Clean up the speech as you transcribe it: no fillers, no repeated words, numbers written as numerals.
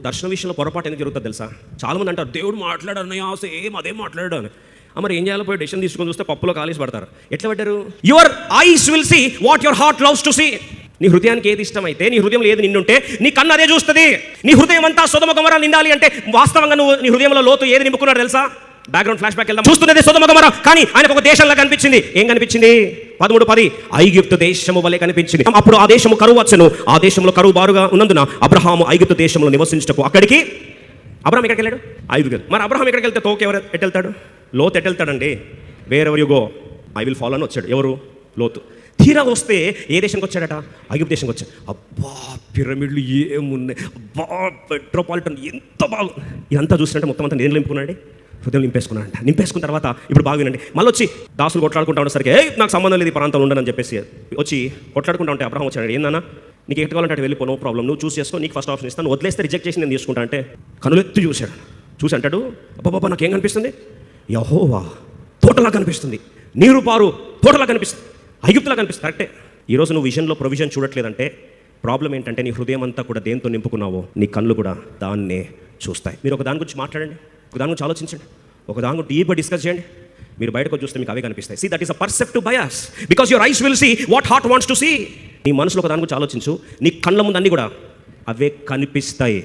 దర్శన విషయంలో పొరపాటు ఎందుకు జరుగుతుంది తెలుసా? చాలామంది అంటారు దేవుడు మాట్లాడారు అన్నయ్య సేమ్ అదే మాట్లాడాడు అని. మరి ఏం చేయాలో పోయి డెసిషన్ తీసుకొని చూస్తే పప్పులో కాలేసి పడతారు. ఎట్లా పడ్డారు? Your eyes will see what your heart loves to see. నీ హృదయానికి ఏది ఇష్టమైతే, నీ హృదయంలో ఏది నిన్నుంటే నీ కన్ను అదే చూస్తుంది. నీ హృదయం అంతా సొదొమ గొమొర్రా నిండాలి అంటే వాస్తవంగా నువ్వు నీ హృదయంలో లోతు ఏది నింపుకున్నాడు తెలుసా? బ్యాక్గ్రౌండ్ ఫ్లాష్ బ్యాక్ వెళ్దాం. చూస్తున్నది సొదొమ గొమొర్రా, కానీ ఆయనకు ఒక దేశంలా కనిపించింది. ఏం కనిపించింది? 13:10 ఐగుప్తు దేశము వలె కనిపించింది. అప్పుడు ఆ దేశము కరువు వచ్చెను. ఆ దేశంలో కరువు బారుగా ఉన్నందున అబ్రహాము ఐగుప్తు దేశంలో నివసించుటకు అక్కడికి. అబ్రహాం ఎక్కడికి వెళ్ళాడు? ఐగుప్తు. మరి అబ్రహాం ఎక్కడికి వెళ్తే తోక ఎవరు ఎట్టెళ్తాడు? లోతు ఎట్టెళ్తాడండి? Wherever you go I will follow అని వచ్చాడు. ఎవరు? లోతు. తీరా వస్తే ఏ దేశానికి వచ్చాడట? ఐగుప్తు దేశానికి వచ్చాడు. అబ్బా పిరమిడ్లు ఏమున్నాయి, అబ్బా మెట్రోపాలిటన్ ఎంత బాగు. ఇదంతా చూసినట్టే మొత్తం అంతా నేను నింపుకున్నాడు, హృదయం నింపేసుకున్నాడంట. నింపేసుకున్న తర్వాత ఇప్పుడు బాగా వినండి, మళ్ళీ వచ్చి దాసులు కొట్లాడుకుంటా ఉండేసరికి నాకు సంబంధం లేదు ఈ ప్రాంతంలో ఉండనని చెప్పేసి వచ్చి కొట్లాడుకుంటా ఉంటే అబ్రహాం వచ్చాడు. ఏందన్నా నీకు ఎక్కడ కావాలంటే అటు వెళ్ళిపో, నో ప్రాబ్లం, నువ్వు చూస్ చేసుకో, నీకు ఫస్ట్ ఆప్షన్ ఇస్తాను, వదిలేస్తే రిజెక్ట్ చేసి నేను తీసుకుంటా అంటే కనులెత్తి చూశాడు. చూసి అంటాడు, అబ్బాబా నాకేం కనిపిస్తుంది? యెహోవా తోటలా కనిపిస్తుంది, నీరు పారు తోటలా కనిపిస్తుంది, ఐగుప్తులా కనిపిస్తుంది. కరెక్టే. ఈరోజు నువ్వు విజన్లో ప్రొవిజన్ చూడట్లేదంటే ప్రాబ్లం ఏంటంటే నీ హృదయం అంతా కూడా దేంతో నింపుకున్నావో నీ కళ్ళు కూడా దాన్నే చూస్తాయి. మీరు ఒక దాని గురించి మాట్లాడండి, ఒక దాని గురించి ఆలోచించండి, ఒక దాని గురించి డీప్గా డిస్కస్ చేయండి. మీరు బయటకు చూస్తే మీకు అవే కనిపిస్తాయి. See that is a perceptive bias because your eyes will see what heart wants to see. నీ మనసులో ఒక దాని గురించి ఆలోచించు, నీ కళ్ళ ముందు అన్నీ కూడా అవే కనిపిస్తాయి.